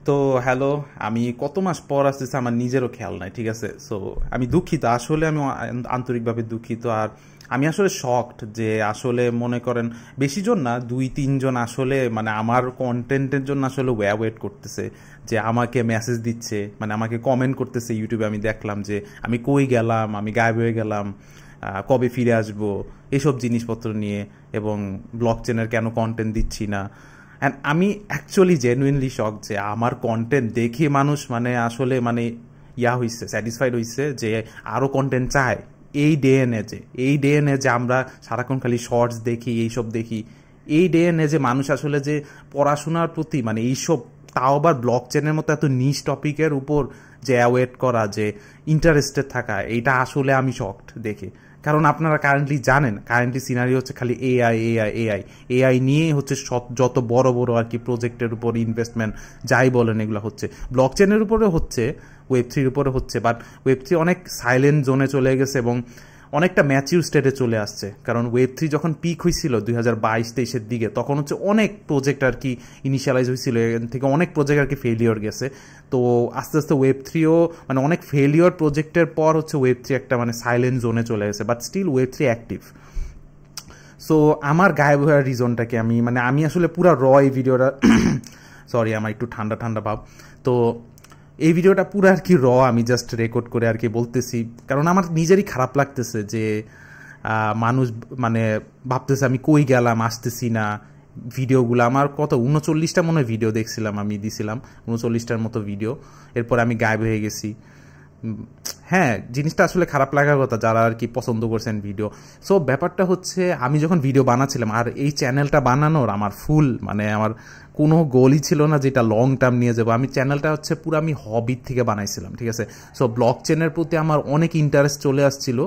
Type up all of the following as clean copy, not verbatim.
তো হ্যালো, আমি কত মাস পর আসতেছে আমার নিজেরও খেয়াল নাই, ঠিক আছে। সো আমি দুঃখিত, আসলে আমি আন্তরিকভাবে দুঃখিত। আর আমি আসলে শকড যে আসলে মনে করেন বেশি জন না, 2-3 জন আসলে মানে আমার কন্টেন্টের জন্য আসলে ওয়েট করতেছে, যে আমাকে মেসেজ দিচ্ছে, মানে আমাকে কমেন্ট করতেছে ইউটিউবে। আমি দেখলাম যে আমি কই গেলাম, আমি গায়েব হয়ে গেলাম, কবে ফিরে আসবো, এসব জিনিসপত্র নিয়ে, এবং ব্লক চেনের কেন কন্টেন্ট দিচ্ছি না। অ্যান্ড আমি অ্যাকচুয়ালি জেনুইনলি শক যে আমার কন্টেন্ট দেখে মানুষ মানে আসলে মানে হইছে, স্যাটিসফাইড হইছে, যে আরও কন্টেন্ট চায়। এই ডে এনে যে আমরা সারাক্ষণ খালি শর্টস দেখি, এইসব দেখি, এই ডে এনে যে মানুষ আসলে যে পড়াশোনার প্রতি মানে এইসব, তাও আবার ব্লক চেনের মতো এত নিশ টপিকের উপর যে অ্যাওয়েট করা, যে ইন্টারেস্টেড থাকা, এইটা আসলে আমি শকড দেখে। কারণ আপনারা কারেন্টলি সিনারি হচ্ছে খালি এআই এআই এআই এআই নিয়েই হচ্ছে যত বড় বড় আর কি প্রজেক্টের উপর ইনভেস্টমেন্ট যাই বলেন এগুলো হচ্ছে। ব্লক চেনের উপরে হচ্ছে, ওয়েব 3-র উপরে হচ্ছে, বাট ওয়েব 3 অনেক সাইলেন্ট জোনে চলে গেছে এবং অনেকটা ম্যাচিউর স্টেটে চলে আসছে। কারণ ওয়েব 3 যখন পিক হয়েছিল 2022-23-এর দিকে, তখন হচ্ছে অনেক প্রজেক্ট আর কি ইনিশিয়ালাইজ হয়েছিল, এখান থেকে অনেক প্রজেক্ট আর কি ফেলিওর গেছে। তো আস্তে আস্তে ওয়েব 3ও মানে অনেক ফেলিওর প্রজেক্টের পর হচ্ছে ওয়েব 3 একটা মানে সাইলেন্ট জোনে চলে গেছে, but still web 3 active. So আমার গায়েব হওয়ার রিজনটাকে আমি আসলে পুরো এই ভিডিওটা সরি, আমার একটু ঠান্ডা ঠান্ডা ভাব। তো এই ভিডিওটা পুরো আর কি আমি জাস্ট রেকর্ড করে আর কি বলতেছি, কারণ আমার নিজেরই খারাপ লাগতেছে যে মানুষ মানে ভাবতেছে আমি কই গেলাম, আসতেছি না। ভিডিওগুলো আমার কত 39টা মনে হয় ভিডিও দেখছিলাম, আমি দিছিলাম 39টার মতো ভিডিও, এরপর আমি গায়েব হয়ে গেছি। হ্যাঁ, জিনিসটা আসলে খারাপ লাগার কথা, যারা আর কি পছন্দ করছেন ভিডিও। সো ব্যাপারটা হচ্ছে, আমি যখন ভিডিও বানাচ্ছিলাম, আর এই চ্যানেলটা বানানোর আমার মানে আমার কোনো গোলই ছিল না যেটা লং টার্ম নিয়ে যাবো। আমি চ্যানেলটা হচ্ছে পুরো আমি হবির থেকে বানাইছিলাম, ঠিক আছে। সো ব্লক চেনের প্রতি আমার অনেক ইন্টারেস্ট চলে আসছিল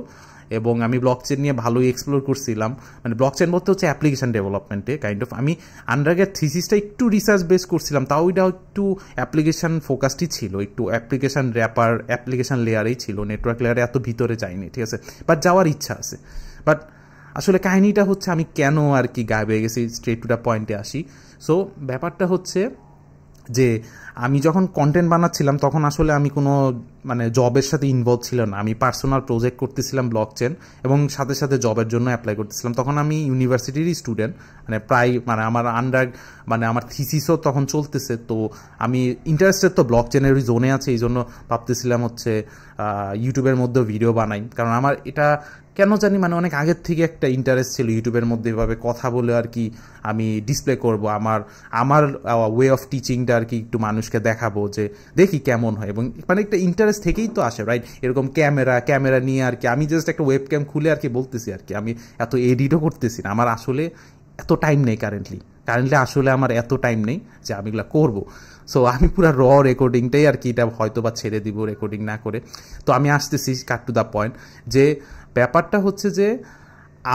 এবং আমি ব্লক চেন নিয়ে ভালোই এক্সপ্লোর করছিলাম। মানে ব্লক চেন বলতে হচ্ছে অ্যাপ্লিকেশন ডেভেলপমেন্টে কাইন্ড অফ। আমি আন্ডারগ্রেড থিসিসটা একটু রিসার্চ বেস করছিলাম, তাও ওইটাও একটু অ্যাপ্লিকেশন ফোকাসটি ছিল, একটু অ্যাপ্লিকেশন র্যাপার অ্যাপ্লিকেশন লেয়ারেই ছিল, নেটওয়ার্ক লেয়ারে এত ভিতরে যাইনি, ঠিক আছে। বাট যাওয়ার ইচ্ছা আছে। বাট আসলে কাহিনিটা হচ্ছে আমি কেন আর কি গায়েব হয়ে গেছি, স্ট্রেট টু দ্য পয়েন্টে আসি। সো ব্যাপারটা হচ্ছে যে আমি যখন কন্টেন্ট বানাচ্ছিলাম তখন আসলে আমি কোনো মানে জবের সাথে ইনভলভ ছিল না। আমি পার্সোনাল প্রজেক্ট করতেছিলাম ব্লক চেন, এবং সাথে সাথে জবের জন্য অ্যাপ্লাই করতেছিলাম। তখন আমি ইউনিভার্সিটিরই স্টুডেন্ট, মানে প্রায় মানে আমার আমার থিসিসও তখন চলতেছে। তো আমি ইন্টারেস্টেড তো ব্লক চেনের ওই জোনে আছে, এই জন্য ভাবতেছিলাম হচ্ছে ইউটিউবের মধ্যেও ভিডিও বানাই। কারণ আমার এটা কেন জানি মানে অনেক আগের থেকে একটা ইন্টারেস্ট ছিল ইউটিউবের মধ্যে এভাবে কথা বলে আর কি আমি ডিসপ্লে করব, আমার ওয়ে অফ টিচিংটা আর কি একটু মানুষকে দেখাবো, যে দেখি কেমন হয়। এবং মানে একটা ইন্টারেস্ট থেকেই তো আসে, রাইট? এরকম ক্যামেরা নিয়ে আর কি আমি জাস্ট একটা ওয়েব ক্যাম খুলে আর কি বলতেছি আর কি, আমি এত এডিটও করতেছি না। আমার আসলে এত টাইম নেই কারেন্টলি আসলে আমার এত টাইম নেই যে আমি এগুলো করবো। সো আমি পুরো রেকর্ডিংটাই আর কি এটা হয়তো বা ছেড়ে দিব রেকর্ডিং না করে। তো আমি আসতেছি কাট টু দ্য পয়েন্ট, যে ব্যাপারটা হচ্ছে যে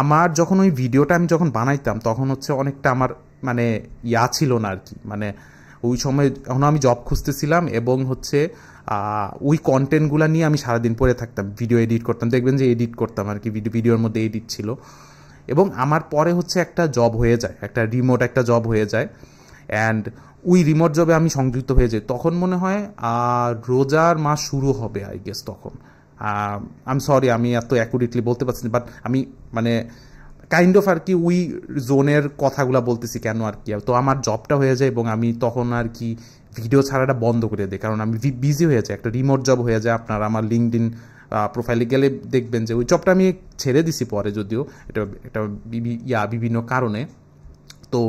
আমার যখন ওই ভিডিওটা আমি যখন বানাইতাম তখন হচ্ছে অনেকটা আমার মানে ছিল না আর কি। মানে ওই সময় এখন আমি জব খুঁজতেছিলাম এবং হচ্ছে ওই কন্টেন্টগুলো নিয়ে আমি সারাদিন পরে থাকতাম, ভিডিও এডিট করতাম, দেখবেন যে এডিট করতাম আর কি, ভিডিওর মধ্যে এডিট ছিল। এবং আমার পরে হচ্ছে একটা জব হয়ে যায়, একটা রিমোট একটা জব হয়ে যায়। অ্যান্ড ওই রিমোট জবে আমি সংযুক্ত হয়ে যাই, তখন মনে হয় রোজার মাস শুরু হবে আই গেস তখন। আই এম সরি, আমি এত অ্যাকুরেটলি বলতে পারছি না, বাট আমি মানে কাইন্ড অফ আর কি ওই জোনের কথাগুলো বলতেছি কেন আর কি। তো আমার জবটা হয়ে যায় এবং আমি তখন আর কি ভিডিও ছাড়াটা বন্ধ করে দিই, কারণ আমি বিজি হয়ে যাই, একটা রিমোট জব হয়ে যায়। আপনার আমার লিঙ্কডইন প্রোফাইলে গেলে দেখবেন যে ওই জবটা আমি ছেড়ে দিছি পরে, যদিও এটা বিভিন্ন কারণে। তো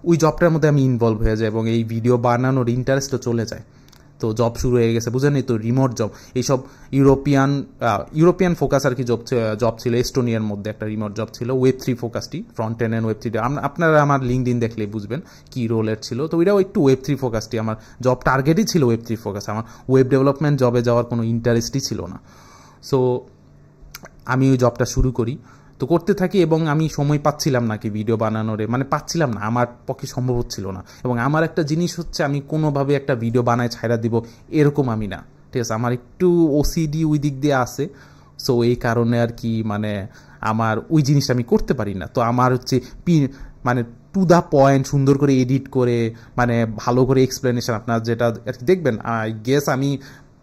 ওই জবটার মধ্যে আমি ইনভলভ হয়ে যাই এবং এই ভিডিও বানানোর ইন্টারেস্টও চলে যায়। তো জব শুরু হয়ে গেছে, বুঝেনি তো, রিমোট জব, এইসব ইউরোপিয়ান ফোকাস আর কি জব ছিল। এস্টোনিয়ার মধ্যে একটা রিমোট জব ছিল, ওয়েব 3 ফোকাসটি, ফ্রন্ট এন্ড ওয়েব 3। আপনারা আমার লিঙ্কডইন দেখলেই বুঝবেন কি রোলের ছিল। তো ওইটাও একটু ওয়েব 3 ফোকাসটি, আমার জব টার্গেটই ছিল ওয়েব 3 ফোকাস। আমার ওয়েব ডেভেলপমেন্ট জবে যাওয়ার কোনো ইন্টারেস্টই ছিল না। সো আমি ওই জবটা শুরু করি, তো করতে থাকি, এবং আমি সময় পাচ্ছিলাম না কি ভিডিও বানানোরে, মানে পাচ্ছিলাম না, আমার পক্ষে সম্ভব হচ্ছিল না। এবং আমার একটা জিনিস হচ্ছে, আমি কোনোভাবে একটা ভিডিও বানায় ছাইড়া দিব এরকম আমি না, ঠিক আছে। আমার একটু ওসিডি ওই দিক দিয়ে আছে। সো এই কারণে আর কি মানে আমার ওই জিনিসটা আমি করতে পারি না। তো আমার হচ্ছে মানে টু দ্য পয়েন্ট সুন্দর করে এডিট করে, মানে ভালো করে এক্সপ্লেনেশন আপনার যেটা আর কি দেখবেন। আই গেস আমি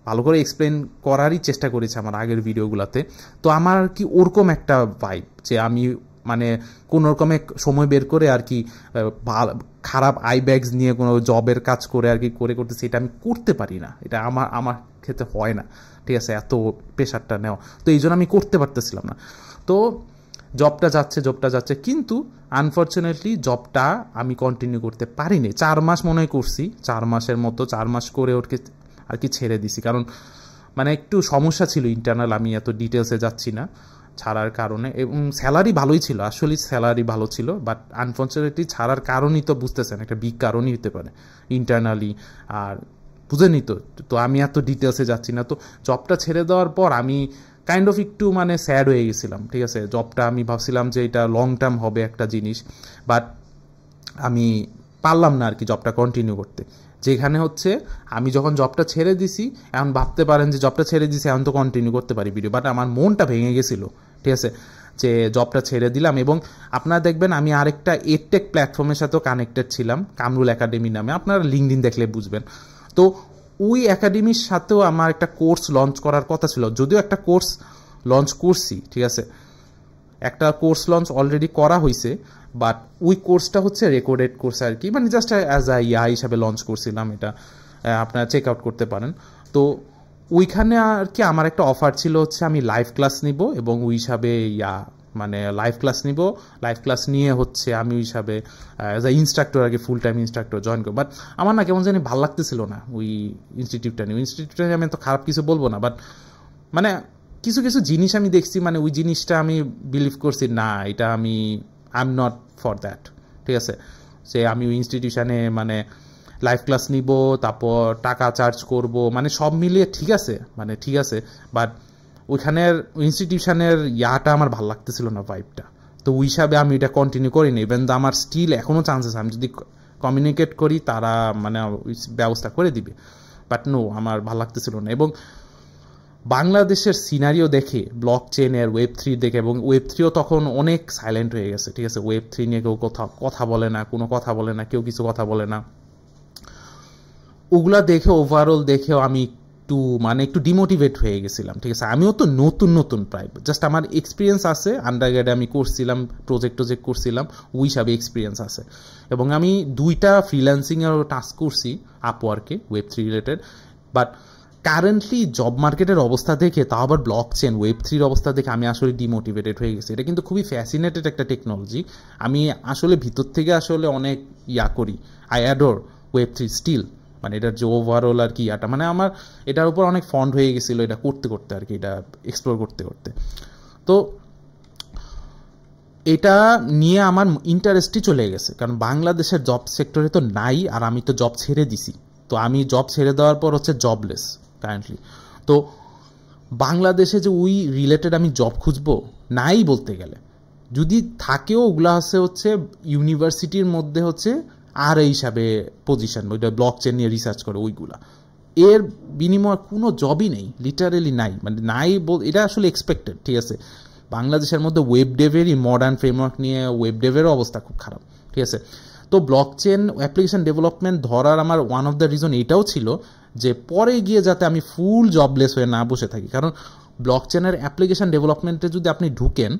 ভালো করে এক্সপ্লেন করারই চেষ্টা করেছি আমার আগের ভিডিওগুলোতে। তো আমার কি ওরকম একটা ভাইব যে আমি মানে কোনো রকমে সময় বের করে আর কি খারাপ আই ব্যাগস নিয়ে কোনো জবের কাজ করে আর কি করতেছি, এটা আমি করতে পারি না, এটা আমার ক্ষেত্রে হয় না, ঠিক আছে, এত প্রেশারটা নেওয়া। তো এই জন্য আমি করতে পারতেছিলাম না। তো জবটা যাচ্ছে, কিন্তু আনফর্চুনেটলি জবটা আমি কন্টিনিউ করতে পারিনি। 4 মাস মনে হয় করছি, 4 মাসের মতো, 4 মাস করে ওকে আর কি ছেড়ে দিছি, কারণ মানে একটু সমস্যা ছিল ইন্টারনাল, আমি এত ডিটেলসে যাচ্ছি না ছাড়ার কারণে। এবং স্যালারি ভালোই ছিল, আসলে স্যালারি ভালো ছিল, বাট আনফর্চুনেটলি ছাড়ার কারণই তো বুঝতেছেন, একটা বিগ কারণই হতে পারে ইন্টারনালি, আর বুঝেনি তো। তো আমি এত ডিটেলসে যাচ্ছি না। তো জবটা ছেড়ে দেওয়ার পর আমি কাইন্ড অফ একটু মানে স্যাড হয়ে গেছিলাম, ঠিক আছে। জবটা আমি ভাবছিলাম যে এটা লং টার্ম হবে একটা জিনিস, বাট আমি পারলাম না আর কি জবটা কন্টিনিউ করতে। যেখানে হচ্ছে আমি যখন জবটা ছেড়ে দিছি, এখন ভাবতে পারেন যে জবটা ছেড়ে দিছি এখন তো কন্টিনিউ করতে পারি ভিডিও, বাট আমার মনটা ভেঙে গেছিলো, ঠিক আছে, যে জবটা ছেড়ে দিলাম। এবং আপনারা দেখবেন আমি আরেকটা এডটেক প্ল্যাটফর্মের সাথেও কানেক্টেড ছিলাম, কামরুল একাডেমি নামে, আপনারা লিঙ্কডইন দেখলে বুঝবেন। তো ওই একাডেমির সাথেও আমার একটা কোর্স লঞ্চ করার কথা ছিল, যদিও একটা কোর্স লঞ্চ করছি, ঠিক আছে, একটা কোর্স লঞ্চ অলরেডি করা হয়েছে, বাট ওই কোর্সটা হচ্ছে রেকর্ডেড কোর্স আর কি, মানে জাস্ট অ্যাজ আ হিসাবে লঞ্চ করছিলাম, এটা আপনারা চেক আউট করতে পারেন। তো ওইখানে আর কি আমার একটা অফার ছিল হচ্ছে আমি লাইভ ক্লাস নিব, এবং ওই হিসাবে মানে লাইভ ক্লাস নিয়ে হচ্ছে আমি ওই হিসাবে অ্যাজ আ ইনস্ট্রাক্টর আর কি, ফুল টাইম ইনস্ট্রাক্টর জয়েন করবো। বাট আমার না কেমন জানি ভালো লাগতেছিল না ওই ইনস্টিটিউটটা নিয়ে আমি তো খারাপ কিছু বলবো না, বাট মানে কিছু কিছু জিনিস আমি দেখছি, মানে ওই জিনিসটা আমি বিলিভ করছি না, এটা I am not for that, ঠিক আছে। যে আমি ওই ইনস্টিটিউশনে মানে লাইভ ক্লাস নিব, তারপর টাকা চার্জ করব, মানে সব মিলিয়ে ঠিক আছে, বাট ওইখানের ইনস্টিটিউশনের আমার ভালো লাগতেছিল না ভাইবটা। তো ওই হিসাবে আমি এটা কন্টিনিউ করিনি, ইভেন দা আমার স্টিল এখনও চান্সেস, আমি যদি কমিউনিকেট করি তারা মানে ব্যবস্থা করে দিবে, বাট নো, আমার ভালো লাগতেছিল না। এবং বাংলাদেশের সিনারিও দেখে, ব্লক চেনের Web3 দেখে, এবং Web3ও তখন অনেক সাইলেন্ট হয়ে গেছে, ঠিক আছে, Web3 নিয়ে কেউ কথা বলে না, কোনো কথা বলে না, কেউ কিছু কথা বলে না। ওগুলা দেখে, ওভারঅল দেখেও আমি একটু ডিমোটিভেট হয়ে গেছিলাম, ঠিক আছে। আমিও তো নতুন প্রায়, জাস্ট আমার এক্সপিরিয়েন্স আছে, আন্ডারগ্রেডে আমি করছিলাম, প্রজেক্ট করছিলাম, ওই হিসাবে এক্সপিরিয়েন্স আছে। এবং আমি 2টা ফ্রিল্যান্সিংয়ের টাস্ক করছি আপওয়ার্কে, Web3 related. But currently job মার্কেটের অবস্থা দেখে, তাও আবার ব্লক চেন Web3 অবস্থা দেখে আমি আসলে ডিমোটিভেটেড হয়ে গেছি। এটা কিন্তু খুবই ফ্যাসিনেটেড একটা টেকনোলজি, আমি আসলে ভিতর থেকে আসলে অনেক করি, আই অ্যাডোর Web3 স্টিল, মানে এটার যে ওভারঅল আর কি মানে আমার এটার উপর অনেক ফন্ড হয়ে গেছিলো এটা করতে আর কি, এটা এক্সপ্লোর করতে। তো এটা নিয়ে আমার ইন্টারেস্টই চলে গেছে, কারণ বাংলাদেশের জব সেক্টরে তো নাই, আর আমি তো জব ছেড়ে দিছি। তো আমি জব ছেড়ে দেওয়ার পর হচ্ছে জবলেস কারেন্টলি। তো বাংলাদেশে যে ওই রিলেটেড আমি জব খুঁজবো নাই বলতে গেলে, যদি থাকেও ওগুলা হচ্ছে ইউনিভার্সিটির মধ্যে হচ্ছে আর এই হিসাবে পজিশন, ওইটা ব্লক চেন নিয়ে রিসার্চ করে, ওইগুলা এর বিনিময়ে কোনো জবই নেই, লিটারেলি নাই, মানে নাই, এটা আসলে এক্সপেক্টেড, ঠিক আছে। বাংলাদেশের মধ্যে ওয়েব ডেভেরই মডার্ন ফ্রেমওয়ার্ক নিয়ে ওয়েব ডেভেরও অবস্থা খুব খারাপ, ঠিক আছে। তো ব্লক চেন অ্যাপ্লিকেশন ডেভেলপমেন্ট ধরার আমার ওয়ান অফ দ্য রিজন এটাও ছিল যে পরে গিয়ে যাতে আমি ফুল জবলেস হয়ে না বসে থাকি, কারণ ব্লক চেনের অ্যাপ্লিকেশন ডেভেলপমেন্টে যদি আপনি ঢুকেন,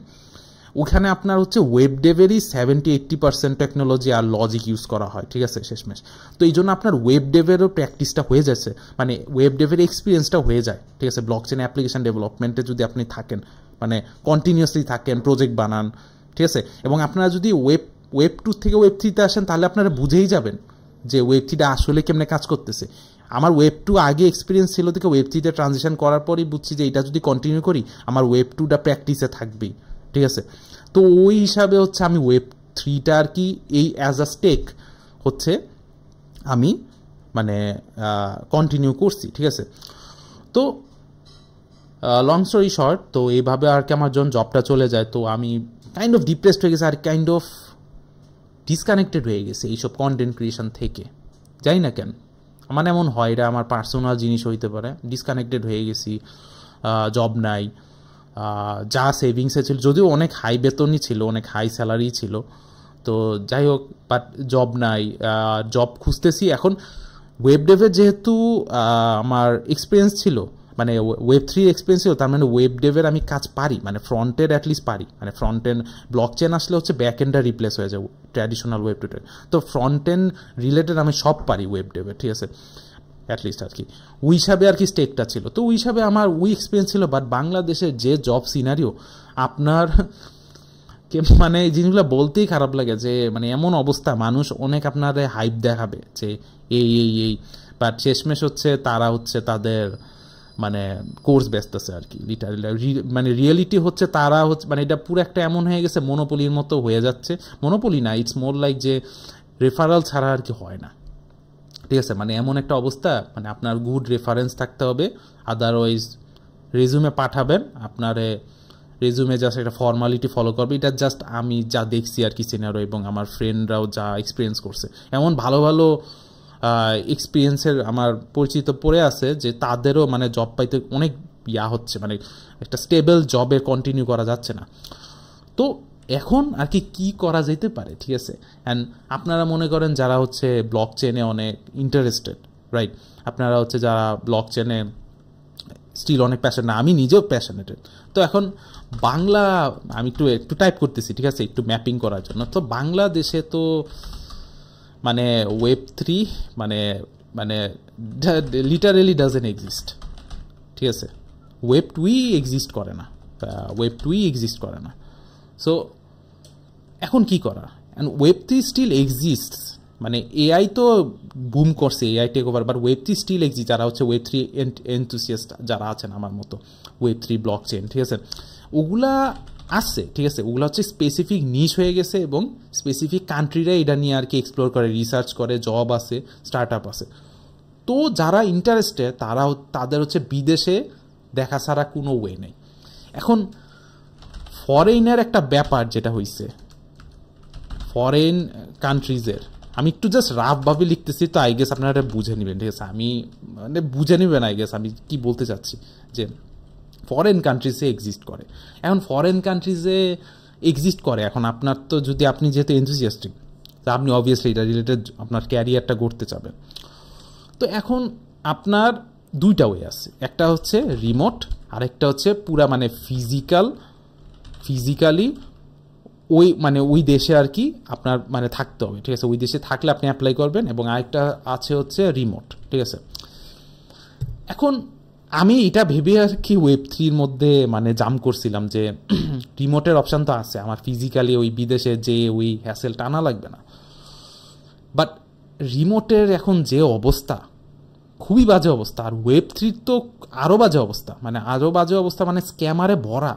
ওখানে আপনার হচ্ছে ওয়েব ডেভেরই 70-80% টেকনোলজি আর লজিক ইউজ করা হয়, ঠিক আছে, শেষমেশ। তো এই জন্য আপনার ওয়েব ডেভেরও প্র্যাকটিসটা হয়ে যাচ্ছে, মানে ওয়েব ডেভের এক্সপিরিয়েন্সটা হয়ে যায়, ঠিক আছে, ব্লক চেন অ্যাপ্লিকেশন ডেভেলপমেন্টে যদি আপনি থাকেন, মানে কন্টিনিউয়াসলি থাকেন, প্রজেক্ট বানান, ঠিক আছে। এবং আপনারা যদি ওয়েব 2 থেকে Web3-তে আসেন, তাহলে আপনারা বুঝেই যাবেন যে Web3টা আসলে কেমনে কাজ করতেছে। আমার Web 2 আগে এক্সপিরিয়েন্স ছিল থেকে Web3-তে ট্রানজিশন করার পরই বুঝছি যে এটা যদি কন্টিনিউ করি আমার Web 2টা প্র্যাকটিসে থাকবেই, ঠিক আছে। তো ওই হিসাবে হচ্ছে আমি Web3টা আর কি এই অ্যাজ আ স্টেক হচ্ছে আমি মানে কন্টিনিউ করছি, ঠিক আছে। তো লং স্টোরি শর্ট, তো এইভাবে আর কি আমার যখন জবটা চলে যায়, তো আমি কাইন্ড অফ ডিপ্রেসড হয়ে গেছি, আর কাইন্ড অফ ডিসকানেক্টেড হয়ে গেছে এইসব কন্টেন্ট ক্রিয়েশন থেকে, জানি না কেন, আমার এমন হয়, এটা আমার পার্সোনাল জিনিস হইতে পারে, ডিসকানেক্টেড হয়ে গেছি, জব নাই, যা সেভিংসে ছিল, যদিও অনেক হাই বেতনই ছিল, অনেক হাই স্যালারি ছিল, তো যাই হোক, বাট জব নাই, জব খুঁজতেছি এখন। ওয়েব ডেভের যেহেতু আমার এক্সপিরিয়েন্স ছিল, মানে ওয়েব 3 এক্সপিরিয়েন্স ছিল, তার মানে ওয়েব ডেভের আমি কাজ পারি, মানে ফ্রন্ট এন্ড অ্যাটলিস্ট পারি, মানে ফ্রন্ট এন্ড ব্লক চেন আসলে হচ্ছে ব্যাক এন্ডটা রিপ্লেস হয়ে যায় ট্র্যাডিশনাল ওয়েব টুটের, তো ফ্রন্ট এন্ড রিলেটেড আমি সব পারি ওয়েব ডেভের, ঠিক আছে, অ্যাটলিস্ট আর কি ওই হিসাবে আর কি স্টেকটা ছিল, তো ওই হিসাবে আমার ওই এক্সপিরিয়েন্স ছিল। বাট বাংলাদেশের যে জব সিনারিও আপনার মানে এই জিনিসগুলো বলতেই খারাপ লাগে যে মানে এমন অবস্থা, মানুষ অনেক আপনার হাইপ দেখাবে যে এই এই এই, বাট শেষমেশ হচ্ছে তারা হচ্ছে তাদের মানে কোর্স ব্যস্তেছে আর কি, লিটারালি মানে রিয়েলিটি হচ্ছে তারা হচ্ছে মানে এটা পুরো একটা এমন হয়ে গেছে, মনোপলির মতো হয়ে যাচ্ছে। মনোপলি না, ইটস মোর লাইক যে রেফারাল ছাড়া আর কি হয় না, ঠিক আছে, মানে এমন একটা অবস্থা, মানে আপনার গুড রেফারেন্স থাকতে হবে, আদারওয়াইজ রেজুমে পাঠাবেন, আপনার রেজুমে জাস্ট একটা ফর্মালিটি ফলো করবে। এটা জাস্ট আমি যা দেখছি আর কি সিনারো, এবং আমার ফ্রেন্ডরাও যা এক্সপিরিয়েন্স করছে, এমন ভালো ভালো এক্সপিরিয়েন্সের আমার পরিচিত পড়ে আছে যে তাদেরও মানে জব পাইতে অনেক হচ্ছে, মানে একটা স্টেবল জবে কন্টিনিউ করা যাচ্ছে না। তো এখন আর কি করা যেতে পারে, ঠিক আছে, অ্যান্ড আপনারা মনে করেন যারা হচ্ছে ব্লক চেনে অনেক ইন্টারেস্টেড, রাইট, আপনারা হচ্ছে যারা ব্লক চেনে স্টিল অনেক প্যাশন, না আমি নিজেও প্যাশনেটেড, তো এখন বাংলা আমি একটু টাইপ করতেছি, ঠিক আছে, একটু ম্যাপিং করার জন্য। তো বাংলাদেশে তো মানে ওয়েব 3 মানে মানে লিটারেলি ডাজেন্ট এক্সিস্ট, ঠিক আছে, ওয়েব 2ই এক্সিস্ট করে না, সো এখন কি করা, অ্যান্ড ওয়েব 3 স্টিল এক্সিস্ট, মানে এআই তো বুম করছে, AI take over, but web 3 still exist, যারা হচ্ছে ওয়েব 3 এনথুসিয়াস্ট যারা আছেন আমার মতো, ওয়েব 3 ব্লক চেন, ঠিক আছে, ওগুলা আসছে, ঠিক আছে, ওগুলো হচ্ছে স্পেসিফিক নিশ হয়ে গেছে, এবং স্পেসিফিক কান্ট্রিরা এটা নিয়ে আর কি এক্সপ্লোর করে, রিসার্চ করে, জব আছে, স্টার্ট আপ আছে। তো যারা ইন্টারেস্টেড তাদের হচ্ছে বিদেশে দেখা ছাড়া কোনো ওয়ে নেই। এখন ফরেনের একটা ব্যাপার যেটা হয়েছে, ফরেন কান্ট্রিজের, আমি একটু জাস্ট রাফভাবে লিখতেছি, তো আই গেস আপনারা বুঝে নেবেন, ঠিক আছে, আমি মানে বুঝে নেবেন আই গেস আমি কি বলতে চাচ্ছি, যে ফরেন কান্ট্রিজে এক্সিস্ট করে। এখন ফরেন কান্ট্রিজে এক্সিস্ট করে, এখন আপনার তো যদি আপনি যেহেতু এনথুসিয়াস্টিক, তা আপনি অবভিয়াসলি এটা রিলেটেড আপনার ক্যারিয়ারটা গড়তে চাবেন। তো এখন আপনার দুইটা ওয়ে আছে, একটা হচ্ছে রিমোট, আরেকটা হচ্ছে পুরা মানে ফিজিক্যালি ওই দেশে আর কি আপনার মানে থাকতে হবে, ঠিক আছে, ওই দেশে থাকলে আপনি অ্যাপ্লাই করবেন, এবং আরেকটা আছে হচ্ছে রিমোট, ঠিক আছে। এখন আমি এটা ভেবে আর কি ওয়েব 3-র মধ্যে মানে জাম্প করছিলাম যে রিমোটের অপশান তো আছে, আমার ফিজিক্যালি ওই বিদেশে যে ওই হ্যাসেল টানা লাগবে না, বাট রিমোটের এখন যে অবস্থা, খুবই বাজে অবস্থা, আর ওয়েব 3 তো আরও বাজে অবস্থা, মানে স্ক্যামারে ভরা।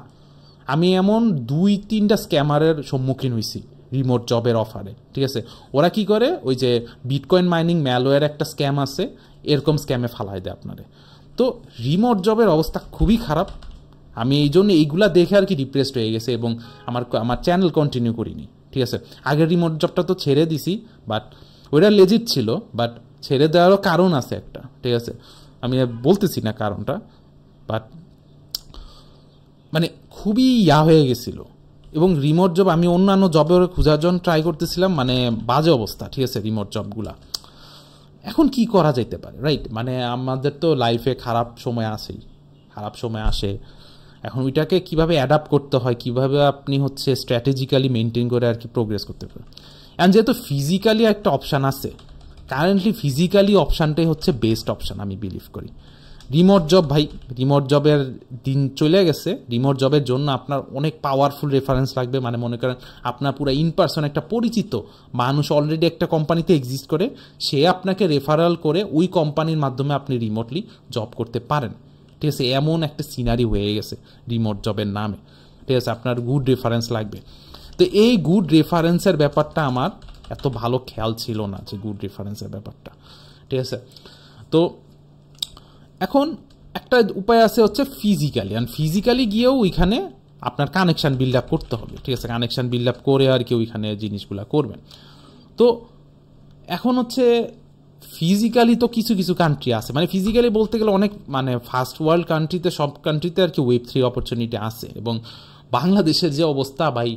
আমি এমন 2-3টা স্ক্যামারের সম্মুখীন হয়েছি রিমোট জবের অফারে, ঠিক আছে, ওরা কি করে, ওই যে বিটকয়েন মাইনিং ম্যালওয়্যার একটা স্ক্যাম আছে, এরকম স্ক্যামে ফালাই দেয় আপনারে। তো রিমোট জবের অবস্থা খুবই খারাপ, আমি এই জন্য এইগুলা দেখে আর কি ডিপ্রেসড হয়ে গেছে, এবং আমার চ্যানেল কন্টিনিউ করিনি, ঠিক আছে। আগের রিমোট জবটা তো ছেড়ে দিছি, বাট ওইটা লেজিট ছিল, বাট ছেড়ে দেওয়ারও কারণ আছে একটা, ঠিক আছে, আমি বলতেছি না কারণটা, বাট মানে খুবই হয়ে গেছিল। এবং রিমোট জব আমি অন্যান্য জবের খোঁজার জন্য ট্রাই করতেছিলাম, মানে বাজে অবস্থা, ঠিক আছে, রিমোট জবগুলা। এখন কি করা যেতে পারে, রাইট, মানে আমাদের তো লাইফে খারাপ সময় আসে, এখন ওইটাকে কিভাবে অ্যাডাপ্ট করতে হয়, কিভাবে আপনি হচ্ছে স্ট্র্যাটেজিক্যালি মেনটেন করে আর কি প্রোগ্রেস করতে পারেন। অ্যান্ড যেহেতু ফিজিক্যালি একটা অপশান আছে, কারেন্টলি ফিজিক্যালি অপশানটাই হচ্ছে বেস্ট অপশান আমি বিলিভ করি। রিমোট জব ভাই, রিমোট জবের দিন চলে গেছে, রিমোট জবের জন্য আপনার অনেক পাওয়ারফুল রেফারেন্স লাগবে, মানে মনে করেন আপনার পুরো ইন পার্সন একটা পরিচিত মানুষ অলরেডি একটা কোম্পানিতে এক্সিস্ট করে, সে আপনাকে রেফারাল করে ওই কোম্পানির মাধ্যমে আপনি রিমোটলি জব করতে পারেন, ঠিক আছে, এমন একটা সিনারি হয়ে গেছে রিমোট জবের নামে, ঠিক আছে, আপনার গুড রেফারেন্স লাগবে। তো এই গুড রেফারেন্সের ব্যাপারটা আমার এত ভালো খেয়াল ছিল না, যে গুড রেফারেন্সের ব্যাপারটা, ঠিক আছে। তো এখন একটা উপায় আছে হচ্ছে ফিজিক্যালি গিয়েও ওইখানে আপনার কানেকশান বিল্ড আপ করতে হবে, ঠিক আছে, কানেকশান বিল্ড আপ করে আর কি ওইখানে জিনিসগুলো করবেন। তো এখন হচ্ছে ফিজিক্যালি তো কিছু কান্ট্রি আছে, মানে ফিজিক্যালি বলতে গেলে অনেক মানে ফার্স্ট ওয়ার্ল্ড কান্ট্রিতে, সব কান্ট্রিতে আর কি ওয়েব 3 অপরচুনিটি আছে, এবং বাংলাদেশের যে অবস্থা ভাই,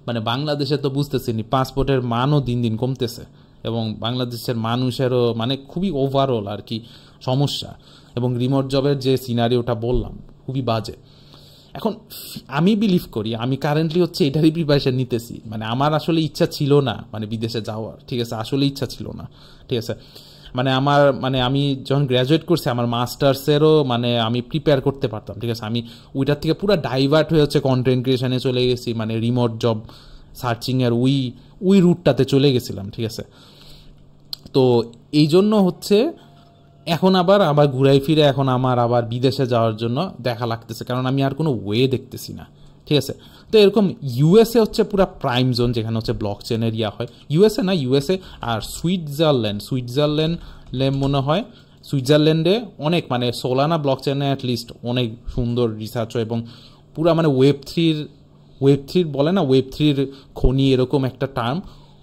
মানে বাংলাদেশে তো বুঝতেছিনি পাসপোর্টের মানও দিন দিন কমতেছে, এবং বাংলাদেশের মানুষেরও মানে খুবই ওভারঅল আর কি সমস্যা, এবং রিমোট জবের যে সিনারিওটা বললাম খুবই বাজে। এখন আমি বিলিভ করি, আমি কারেন্টলি হচ্ছে এটারই প্রিপারেশন নিতেছি, মানে আমার আসলে ইচ্ছা ছিল না মানে বিদেশে যাওয়ার, ঠিক আছে, আসলে ইচ্ছা ছিল না, ঠিক আছে। মানে আমার মানে আমি যখন গ্র্যাজুয়েট করছি আমার মাস্টার্সেরও মানে আমি প্রিপেয়ার করতে পারতাম, ঠিক আছে, আমি ওইটার থেকে পুরো ডাইভার্ট হয়ে হচ্ছে কন্টেন্ট ক্রিয়েশনে চলে গেছি, মানে রিমোট জব সার্চিংয়ের ওই রুটটাতে চলে গেছিলাম, ঠিক আছে। তো এই জন্য হচ্ছে এখন আবার ঘুরাই ফিরে এখন আমার আবার বিদেশে যাওয়ার জন্য দেখা লাগতেছে, কারণ আমি আর কোনো ওয়ে দেখতেছি না, ঠিক আছে। তো এরকম ইউএসএ হচ্ছে পুরো প্রাইম জোন যেখানে হচ্ছে ব্লক চেনের হয়, ইউএসএ আর সুইজারল্যান্ড মনে হয়, সুইজারল্যান্ডে অনেক মানে সোলানা ব্লক চেনে অ্যাটলিস্ট অনেক সুন্দর রিসার্চ হয়, এবং পুরা মানে ওয়েব থ্রির বলে না, ওয়েব থ্রির খনি এরকম একটা টার্ম,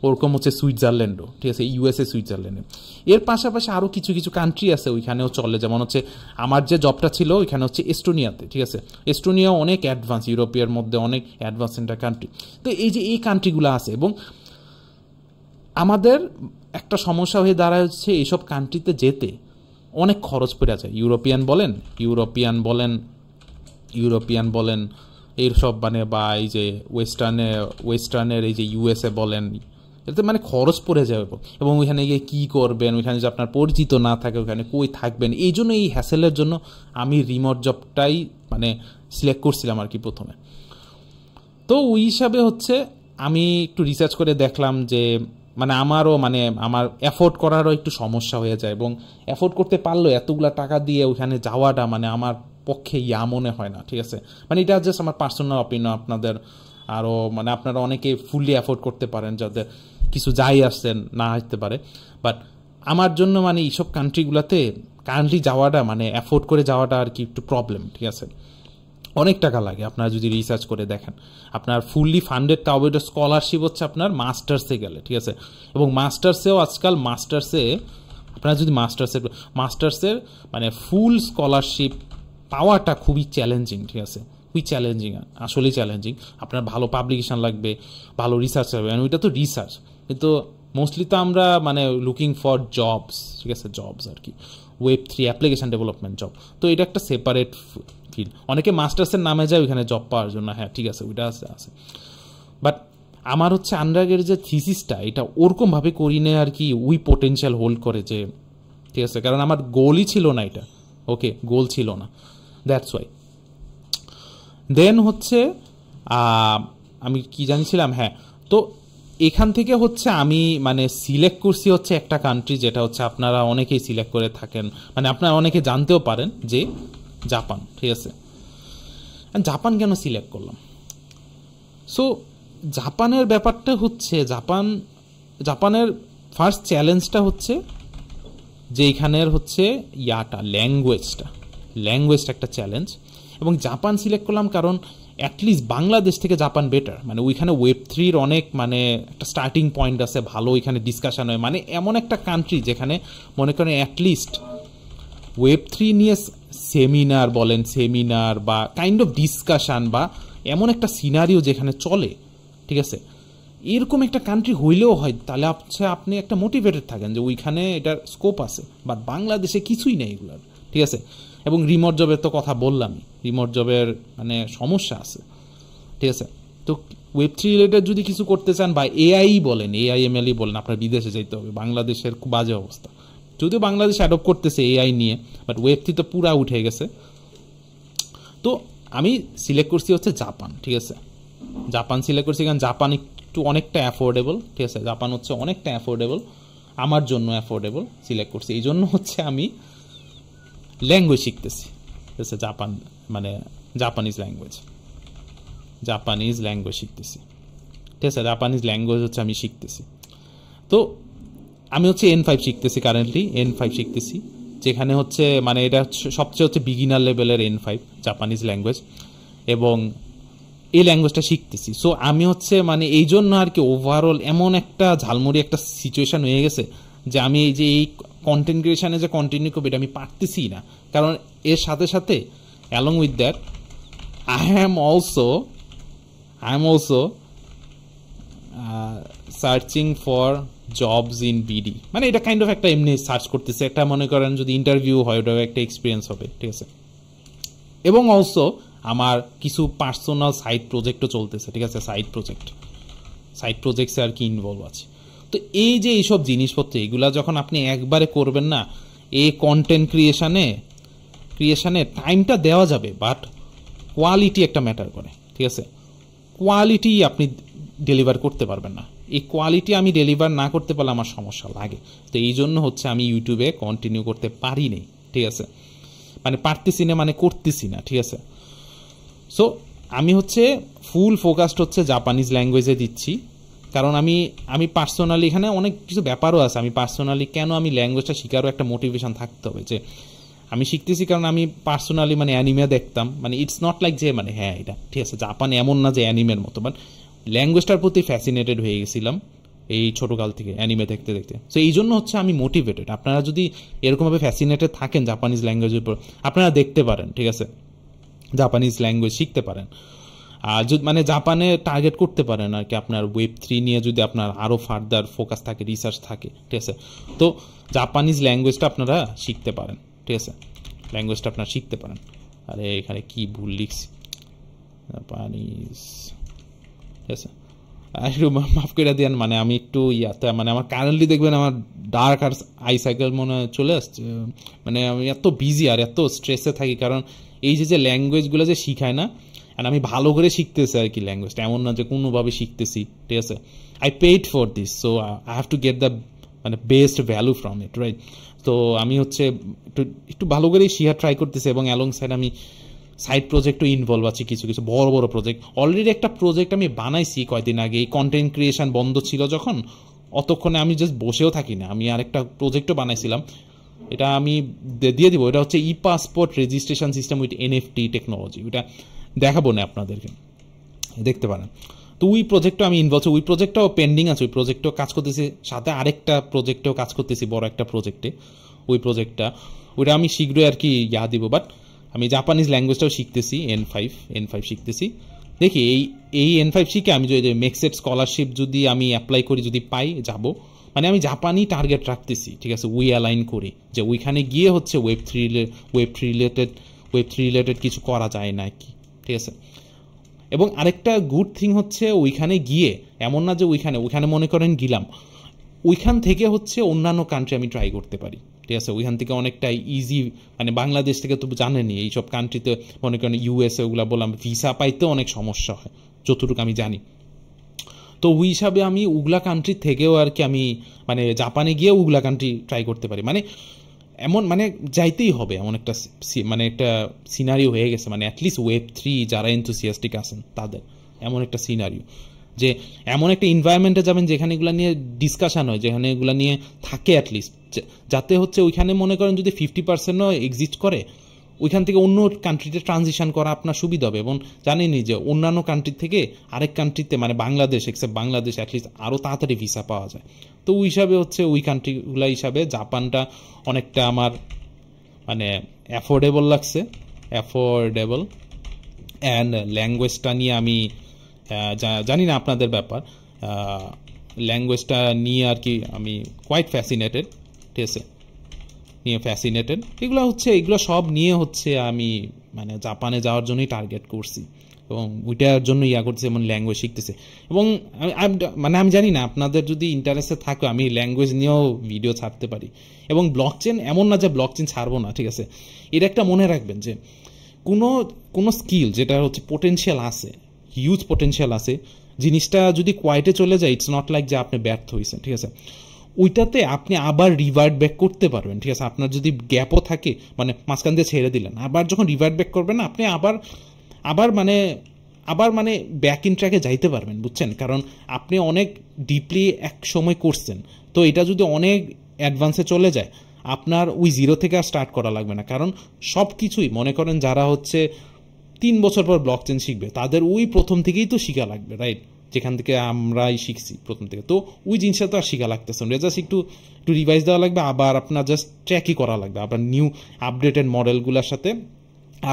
ওরকম হচ্ছে সুইজারল্যান্ডও, ঠিক আছে, ইউএসএ সুইজারল্যান্ডে। এর পাশাপাশি আরও কিছু কিছু কান্ট্রি আছে ওইখানেও চলে, যেমন হচ্ছে আমার যে জবটা ছিল ওইখানে হচ্ছে এস্টোনিয়াতে, ঠিক আছে, এস্টোনিয়াও অনেক অ্যাডভান্স, ইউরোপের মধ্যে অনেক অ্যাডভান্স একটা কান্ট্রি। তো এই যে এই কান্ট্রিগুলো আছে, এবং আমাদের একটা সমস্যা হয়ে দাঁড়ায় হচ্ছে এইসব কান্ট্রিতে যেতে অনেক খরচ পড়ে যায়, ইউরোপিয়ান বলেন এইসব মানে, বা এই যে ওয়েস্টার্নের এই যে ইউএসএ বলেন, এতে মানে খরচ পড়ে যায়, এবং ওইখানে গিয়ে কী করবেন, ওইখানে যে আপনার পরিচিত না থাকে ওইখানে কই থাকবেন, এই জন্য এই হ্যাসেলের জন্য আমি রিমোট জবটাই মানে সিলেক্ট করছিলাম আর কি প্রথমে। তো ওই হিসাবে হচ্ছে আমি একটু রিসার্চ করে দেখলাম যে মানে আমার অ্যাফোর্ড করারও একটু সমস্যা হয়ে যায়, এবং অ্যাফোর্ড করতে পারলেও এতগুলা টাকা দিয়ে ওইখানে যাওয়াটা মানে আমার পক্ষে মনে হয় না, ঠিক আছে। মানে এটা জাস্ট আমার পার্সোনাল অপিনিয়ন, আপনাদের আরও মানে আপনারা অনেকে ফুললি অ্যাফোর্ড করতে পারেন যাদের কিছু যাই আসছেন না আসতে পারে, বাট আমার জন্য মানে এইসব কান্ট্রিগুলোতে কারেন্টলি যাওয়াটা মানে অ্যাফোর্ড করে যাওয়াটা আর কি একটু প্রবলেম, ঠিক আছে, অনেক টাকা লাগে। আপনারা যদি রিসার্চ করে দেখেন আপনার ফুললি ফান্ডেড, তাও এটা স্কলারশিপ হচ্ছে আপনার মাস্টার্সে গেলে, ঠিক আছে, এবং মাস্টার্সেও আজকাল আপনারা যদি মাস্টার্সের মানে ফুল স্কলারশিপ পাওয়াটা খুবই চ্যালেঞ্জিং, ঠিক আছে, খুবই চ্যালেঞ্জিং, আসলেই চ্যালেঞ্জিং। আপনার ভালো পাবলিকেশন লাগবে, ভালো রিসার্চ লাগবে, ওইটা তো রিসার্চ, কিন্তু মোস্টলি তো আমরা মানে লুকিং ফর জবস, ঠিক আছে, জবস আর কি, Web3 অ্যাপ্লিকেশন ডেভেলপমেন্ট জব। তো এটা একটা সেপারেট ফিল্ড, অনেকে মাস্টার্সের নামে যায় ওইখানে জব পাওয়ার জন্য, হ্যাঁ ঠিক আছে, ওইটা আছে। বাট আমার হচ্ছে আন্ডারগ্রেডের যে থিসিসটা এটা ওরকমভাবে করি না আর কি, ওই পোটেনশিয়াল হোল্ড করে যে, ঠিক আছে, কারণ আমার গোলই ছিল না এটা, ওকে, গোল ছিল না, দ্যাটস ওয়াই। দেন হচ্ছে আমি কি জানিছিলাম, হ্যাঁ, তো এখান থেকে হচ্ছে আমি মানে সিলেক্ট করছি হচ্ছে একটা কান্ট্রি, যেটা হচ্ছে আপনারা অনেকেই সিলেক্ট করে থাকেন, মানে আপনারা অনেকে জানতেও পারেন যে জাপান, ঠিক আছে। জাপান কেন সিলেক্ট করলাম? সো জাপানের ব্যাপারটা হচ্ছে জাপানের ফার্স্ট চ্যালেঞ্জটা হচ্ছে যে এখানের হচ্ছে ল্যাঙ্গুয়েজটা একটা চ্যালেঞ্জ, এবং জাপান সিলেক্ট করলাম কারণ অ্যাটলিস্ট বাংলাদেশ থেকে জাপান বেটার, মানে ওইখানে Web3 অনেক মানে একটা স্টার্টিং পয়েন্ট আছে, ভালো ওইখানে ডিসকাশন হয়, মানে এমন একটা কান্ট্রি যেখানে মনে করেন অ্যাটলিস্ট Web3 নিয়ে সেমিনার বা কাইন্ড অফ ডিসকাশন বা এমন একটা সিনারিও যেখানে চলে, ঠিক আছে, এরকম একটা কান্ট্রি হইলেও হয়, তাহলে হচ্ছে আপনি একটা মোটিভেটেড থাকেন যে ওইখানে এটার স্কোপ আছে, বাট বাংলাদেশে কিছুই নেই এগুলোর, ঠিক আছে। এবং রিমোট জবের তো কথা বললামই, রিমোট জবের মানে সমস্যা আছে, ঠিক আছে। তো Web3 রিলেটেড যদি কিছু করতে চান বা AIML বলেন, আপনার বিদেশে যেতে হবে, বাংলাদেশের খুব বাজে অবস্থা, যদিও বাংলাদেশ অ্যাডপ্ট করতেছে AI নিয়ে, বাট Web3 তো পুরা উঠে গেছে। তো আমি সিলেক্ট করছি হচ্ছে জাপান, ঠিক আছে, জাপান সিলেক্ট করছি কারণ জাপান একটু অনেকটা অ্যাফোর্ডেবল, ঠিক আছে, জাপান হচ্ছে অনেকটা অ্যাফোর্ডেবল, আমার জন্য অ্যাফোর্ডেবল সিলেক্ট করছি, এই জন্য হচ্ছে আমি ল্যাঙ্গুয়েজ শিখতেছি, ঠিক আছে, জাপানিজ ল্যাঙ্গুয়েজ শিখতেছি, ঠিক আছে, জাপানিজ ল্যাঙ্গুয়েজ হচ্ছে আমি শিখতেছি। তো আমি হচ্ছে N5 শিখতেছি, কারেন্টলি N5 শিখতেছি, যেখানে হচ্ছে মানে এটা সবচেয়ে হচ্ছে বিগিনার লেভেলের N5 জাপানিজ ল্যাঙ্গুয়েজ, এবং এই ল্যাঙ্গুয়েজটা শিখতেছি। সো আমি হচ্ছে মানে এই জন্য আর কি ওভারঅল এমন একটা ঝালমুড়ি একটা সিচুয়েশন হয়ে গেছে যে আমি এই কন্টেন্ট ক্রিয়েশনে যে কন্টিনিউ করবো এটা আমি পারতেছি না, কারণ এর সাথে সাথে along with that I am also searching for jobs in BD, মানে এটা কাইন্ড অফ একটা এমনি সার্চ করতেছে, একটা মনে করেন যদি ইন্টারভিউ হয় ওটাও একটা এক্সপিরিয়েন্স হবে, ঠিক আছে। এবং অলসো আমার কিছু পার্সোনাল সাইড প্রজেক্টও চলতেছে, ঠিক আছে, সাইড প্রজেক্টসে আর কি ইনভলভ আছে। তো এই যে এইসব জিনিসপত্র এগুলা যখন আপনি একবারে করবেন না, এই কন্টেন্ট ক্রিয়েশনে টাইমটা দেওয়া যাবে, বাট কোয়ালিটি একটা ম্যাটার করে, ঠিক আছে। কোয়ালিটি আপনি ডেলিভার করতে পারবেন না, এই কোয়ালিটি আমি ডেলিভার না করতে পারলে আমার সমস্যা লাগে। তো এই জন্য হচ্ছে আমি ইউটিউবে কন্টিনিউ করতে পারি নাই, ঠিক আছে, মানে পারতেছি না, মানে করতেছি না, ঠিক আছে। সো আমি হচ্ছে ফুল ফোকাসড হচ্ছে জাপানিজ ল্যাঙ্গুয়েজে দিচ্ছি, কারণ আমি পার্সোনালি এখানে অনেক কিছু ব্যাপারও আছে। আমি পার্সোনালি কেন আমি ল্যাঙ্গুয়েজটা শেখারও একটা মোটিভেশন থাকতে হবে, যে আমি শিখতেছি কারণ আমি পার্সোনালি মানে অ্যানিমে দেখতাম, মানে ইটস নট লাইক যে মানে হ্যাঁ এটা ঠিক আছে জাপান এমন না যে অ্যানিমের মতো, বাট ল্যাঙ্গুয়েজটার প্রতি ফ্যাসিনেটেড হয়ে গেছিলাম এই ছোটোকাল থেকে অ্যানিমে দেখতে দেখতে। সো এই জন্য হচ্ছে আমি মোটিভেটেড। আপনারা যদি এরকমভাবে ফ্যাসিনেটেড থাকেন জাপানিজ ল্যাঙ্গুয়েজের উপর, আপনারা দেখতে পারেন, ঠিক আছে, জাপানিজ ল্যাঙ্গুয়েজ শিখতে পারেন, আর মানে জাপানে টার্গেট করতে পারেন আর কি। আপনার Web3 নিয়ে যদি আপনার আরও ফার্দার ফোকাস থাকে, রিসার্চ থাকে, ঠিক আছে, তো জাপানিজ ল্যাঙ্গুয়েজটা আপনারা শিখতে পারেন, ঠিক আছে, ল্যাঙ্গুয়েজটা আপনারা শিখতে পারেন। আরে এখানে কি ভুল লিখছি, জাপানিজ, ঠিক আছে, একটু মাফ করে দেন, মানে আমি একটু ইয়াতে মানে আমার কারেন্টলি দেখবেন আমার ডার্ক আর আই সাইকেল মনে চলে আসছে, মানে আমি এত বিজি আর এত স্ট্রেসে থাকি, কারণ এই যে ল্যাঙ্গুয়েজগুলো যে শিখায় না, আর আমি ভালো করে শিখতেছি আর কি ল্যাঙ্গুয়েজটা, এমন না যে কোনোভাবে শিখতেছি, ঠিক আছে, I paid for this, so I have to get the মানে best value from it, right. তো আমি হচ্ছে একটু ভালো করেই শিখা ট্রাই করতেছি, এবং অ্যালং সাইড আমি সাইড প্রজেক্টও ইনভলভ আছি, কিছু কিছু বড় বড় প্রজেক্ট। অলরেডি একটা প্রজেক্ট আমি বানাইছি কয়েকদিন আগে, এই কন্টেন্ট ক্রিয়েশন বন্ধ ছিল যখন, অতক্ষণে আমি জাস্ট বসেও থাকি না, আমি আরেকটা প্রজেক্টও বানাইছিলাম, এটা আমি দিয়ে দিব। এটা হচ্ছে e passport registration system with NFT technology, ওটা দেখাবো না আপনাদেরকে, দেখতে পারেন। তো ওই প্রজেক্টটা আমি ইনভলভ, ওই প্রজেক্টটাও পেন্ডিং আছে, ওই প্রজেক্টটাও কাজ করতেছি, সাথে আরেকটা প্রজেক্টেও কাজ করতেছি, বড় একটা প্রজেক্টে। ওই প্রজেক্টটা ওইটা আমি শীঘ্রই আর কি দিব, বাট আমি জাপানিজ ল্যাঙ্গুয়েজটাও শিখতেছি, N5 শিখতেছি। দেখি এই N5 শিখে আমি যদি মেক্সেট স্কলারশিপ যদি আমি অ্যাপ্লাই করি, যদি পাই যাব, মানে আমি জাপানি টার্গেট রাখতেছি, ঠিক আছে, উই অ্যালাইন করি যে ওইখানে গিয়ে হচ্ছে Web3 রিলেটেড কিছু করা যায় না কি, ঠিক আছে। এবং আরেকটা গুড থিং হচ্ছে ওইখানে গিয়ে এমন না যে ওইখানে মনে করেন গেলাম, ওইখান থেকে হচ্ছে অন্যান্য কান্ট্রি আমি ট্রাই করতে পারি, ঠিক আছে, ওইখান থেকে অনেকটা ইজি, মানে বাংলাদেশ থেকে তো জানেনি এইসব কান্ট্রিতে মনে করেন USA ওগুলা বললাম ভিসা পাইতে অনেক সমস্যা হয় যতটুকু আমি জানি। তো ওই হিসাবে আমি উগলা কান্ট্রি থেকেও আর কি আমি মানে জাপানে গিয়ে উগলা কান্ট্রি ট্রাই করতে পারি, মানে এমন মানে যাইতেই হবে এমন একটা মানে একটা সিনারিও হয়ে গেছে, মানে অ্যাটলিস্ট Web3 যারা এনথুসিয়াস্টিক আছেন তাদের এমন একটা সিনারিও, যে এমন একটা এনভায়রনমেন্টে যাবেন যেখানে এগুলো নিয়ে ডিসকাশন হয়, যেখানে এগুলো নিয়ে থাকে অ্যাটলিস্ট, যাতে হচ্ছে ওইখানে মনে করেন যদি 50%ও এক্সিস্ট করে, ওইখান থেকে অন্য কান্ট্রিতে ট্রানজিশন করা আপনার সুবিধা হবে। এবং জানেনই যে অন্যান্য কান্ট্রি থেকে আরেক কান্ট্রিতে মানে বাংলাদেশ এক্সেপ্ট বাংলাদেশ অ্যাটলিস্ট আরও তাড়াতাড়ি ভিসা পাওয়া যায়। তো ওই হিসাবে হচ্ছে ওই কান্ট্রিগুলো হিসাবে জাপানটা অনেকটা আমার মানে অ্যাফোর্ডেবল লাগছে, অ্যান্ড ল্যাঙ্গুয়েজটা নিয়ে আমি জানি না আপনাদের ব্যাপার, ল্যাঙ্গুয়েজটা নিয়ে আর কি আমি কোয়াইট ফ্যাসিনেটেড, ঠিক আছে, এগুলো সব নিয়ে হচ্ছে আমি মানে জাপানে যাওয়ার জন্যই টার্গেট করছি, এবং ওইটার জন্য করতেছি, যেমন ল্যাঙ্গুয়েজ শিখতেছে। এবং মানে আমি জানি না আপনাদের যদি ইন্টারেস্টে থাকে আমি ল্যাঙ্গুয়েজ নিয়েও ভিডিও ছাড়তে পারি। এবং ব্লকচেন এমন না যে ব্লকচেন ছাড়বো না, ঠিক আছে, এটা একটা মনে রাখবেন যে কোনো স্কিল যেটা হচ্ছে পোটেনশিয়াল আছে, হিউজ পোটেনশিয়াল আছে, জিনিসটা যদি কোয়াইটে চলে যায় ইটস নট লাইক যে আপনি ব্যর্থ হয়েছেন, ঠিক আছে, ওইটাতে আপনি আবার রিভার্ট ব্যাক করতে পারবেন, ঠিক আছে। আপনার যদি গ্যাপও থাকে মানে মাঝখান দিয়ে ছেড়ে দিলেন, আবার যখন রিভার্ট ব্যাক করবেন না আপনি আবার মানে ব্যাক ইন ট্র্যাকে যাইতে পারবেন, বুঝছেন, কারণ আপনি অনেক ডিপলি এক সময় করছেন। তো এটা যদি অনেক অ্যাডভান্সে চলে যায় আপনার ওই জিরো থেকে আর স্টার্ট করা লাগবে না, কারণ সব কিছুই মনে করেন যারা হচ্ছে 3 বছর পর ব্লকচেন শিখবে তাদের ওই প্রথম থেকেই তো শিখা লাগবে, রাইট, যেখান থেকে আমরাই শিখছি প্রথম থেকে। তো ওই জিনিসটা তো আর শিখা লাগতেছে না, জাস্ট একটু রিভাইজ দেওয়া লাগবে, আবার আপনার জাস্ট ট্র্যাকই করা লাগবে, আবার নিউ আপডেটেড মডেলগুলোর সাথে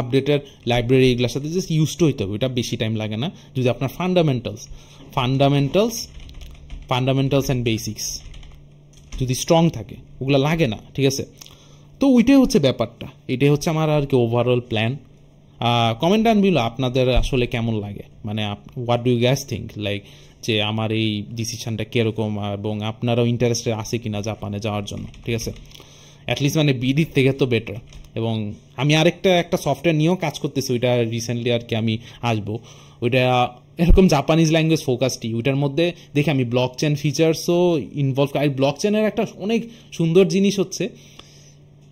আপডেটেড লাইব্রেরি এগুলোর সাথে জাস্ট ইউজ টু হইতে হবে, ওইটা বেশি টাইম লাগে না। যদি আপনার ফান্ডামেন্টালস ফান্ডামেন্টালস অ্যান্ড বেসিক্স যদি স্ট্রং থাকে, ওগুলো লাগে না, ঠিক আছে? তো ওইটাই হচ্ছে ব্যাপারটা, এটাই হচ্ছে আমার আর কি overall plan. Comment down below আপনাদের আসলে কেমন লাগে, মানে what do you guess think, like যে আমার এই ডিসিশনটা কীরকম, এবং আপনারাও ইন্টারেস্টেড আছে কিনা জাপানে যাওয়ার জন্য, ঠিক আছে? অ্যাটলিস্ট মানে বিডির থেকে তো বেটার। এবং আমি একটা সফটওয়্যার নিয়েও কাজ করতেছি, ওইটা রিসেন্টলি আর কি আমি আসবো, ওইটা এরকম জাপানিজ ল্যাঙ্গুয়েজ ফোকাসটি, ওইটার মধ্যে দেখি আমি ব্লক চেন ফিচার্সও ইনভলভ। আর ব্লক চেনের একটা অনেক সুন্দর জিনিস হচ্ছে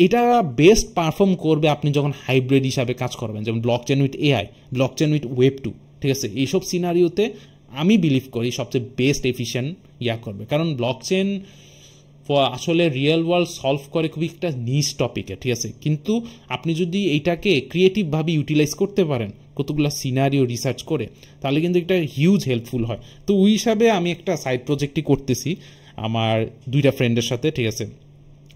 এটা বেস্ট পারফর্ম করবে আপনি যখন হাইব্রিড হিসাবে কাজ করবেন, যেমন block chain with AI, block chain with web 2, ঠিক আছে? এইসব সিনারিওতে আমি বিলিভ করি সবচেয়ে বেস্ট এফিশিয়েন্ট করবে, কারণ ব্লক চেন আসলে রিয়েল ওয়ার্ল্ড সলভ করে খুবই একটা নিশ টপিকে, ঠিক আছে? কিন্তু আপনি যদি এইটাকে ক্রিয়েটিভভাবে ইউটিলাইজ করতে পারেন কতগুলো সিনারিও রিসার্চ করে, তাহলে কিন্তু এটা হিউজ হেল্পফুল হয়। তো ওই হিসাবে আমি একটা সাইড প্রজেক্টই করতেছি আমার 2টা ফ্রেন্ডের সাথে, ঠিক আছে?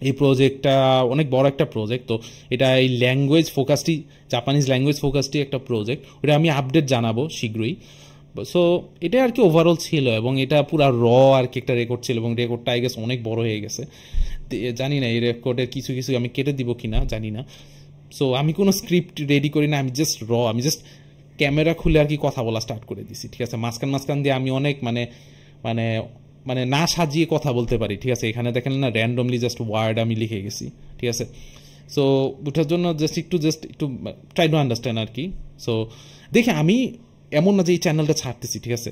এই প্রজেক্টটা অনেক বড় একটা প্রজেক্ট, তো এটা এই ল্যাঙ্গুয়েজ ফোকাসটি, জাপানিজ ল্যাঙ্গুয়েজ ফোকাসটি একটা প্রজেক্ট, ওটা আমি আপডেট জানাবো শীঘ্রই। সো এটা আর কি ওভারঅল ছিল, এবং এটা পুরো আর কি একটা রেকর্ড ছিল, এবং রেকর্ডটা আই গেস অনেক বড় হয়ে গেছে, জানি না এই রেকর্ডের কিছু আমি কেটে দিব কিনা জানি না। সো আমি কোনো স্ক্রিপ্ট রেডি করি না, আমি জাস্ট ক্যামেরা খুলে আর কি কথা বলা স্টার্ট করে দিছি, ঠিক আছে? মাঝখান দিয়ে আমি অনেক মানে মানে মানে না সাজিয়ে কথা বলতে পারি, ঠিক আছে? এখানে দেখেন না, র্যান্ডমলি জাস্ট ওয়ার্ড আমি লিখে গেছি, ঠিক আছে? সো ওটার জন্য একটু ট্রাই টু আন্ডারস্ট্যান্ড আর কি। সো দেখে আমি এমন না যে এই চ্যানেলটা ছাড়তেছি, ঠিক আছে?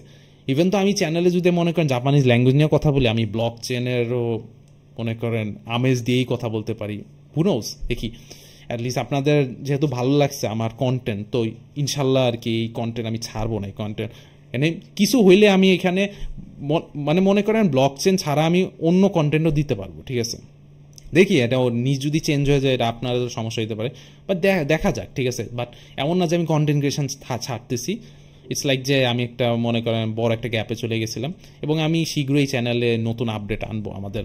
ইভেন তো আমি চ্যানেলে যদি মনে করেন জাপানিজ ল্যাঙ্গুয়েজ নিয়ে কথা বলি, আমি ব্লক চেনেরও মনে করেন আমেজ দিয়েই কথা বলতে পারি, হু নোস, দেখি অ্যাটলিস্ট আপনাদের যেহেতু ভালো লাগছে আমার কন্টেন্ট, তো ইনশাল্লাহ আর কি এই কন্টেন্ট আমি ছাড়বো না। এই কন্টেন্ট মানে কিছু হইলে আমি এখানে মানে মনে করেন ব্লক চেন ছাড়া আমি অন্য কন্টেন্টও দিতে পারবো, ঠিক আছে? দেখি এটা নিজ যদি চেঞ্জ হয়ে যায় এটা আপনাদের সমস্যা হতে পারে, বাট দেখা যাক, ঠিক আছে? বাট এমন না যে আমি কন্টেন্ট ক্রিয়েশন ছাড়তেছি, ইটস লাইক যে আমি একটা মনে করেন বড় একটা গ্যাপে চলে গেছিলাম, এবং আমি শীঘ্রই চ্যানেলে নতুন আপডেট আনবো। আমাদের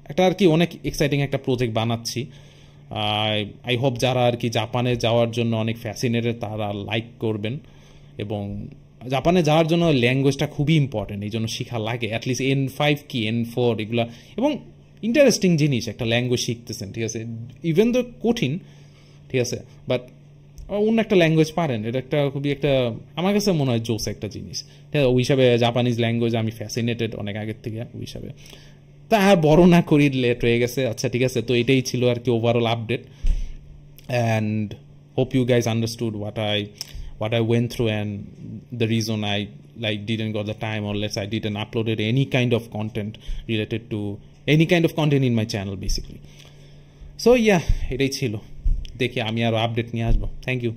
একটা আর কি অনেক এক্সাইটিং একটা প্রজেক্ট বানাচ্ছি। আই হোপ যারা আর কি জাপানে যাওয়ার জন্য অনেক ফ্যাসিনেটেড তারা লাইক করবেন, এবং জাপানে যাওয়ার জন্য ল্যাঙ্গুয়েজটা খুবই ইম্পর্টেন্ট, এই জন্য শেখা লাগে। অ্যাটলিস্ট N5 কি N4 এগুলা, এবং ইন্টারেস্টিং জিনিস একটা ল্যাঙ্গুয়েজ শিখতেছেন, ঠিক আছে? ইভেন তো কঠিন, ঠিক আছে, বাট অন্য একটা ল্যাঙ্গুয়েজ পারেন, এটা একটা খুবই একটা আমার কাছে মনে হয় জোস একটা জিনিস। ওই হিসাবে জাপানিজ ল্যাঙ্গুয়েজ আমি ফ্যাসিনেটেড অনেক আগের থেকে, ওই হিসাবে। তা বড় না করি, লেট হয়ে গেছে। আচ্ছা ঠিক আছে, তো এটাই ছিল আর কি overall update, and hope you guys understood what I went through and the reason I didn't got the time, or less I didn't uploaded any kind of content related to any kind of content in my channel basically. So yeah, এটাই ছিল। দেখি আমি আরো update নিয়ে আসবো। Thank you.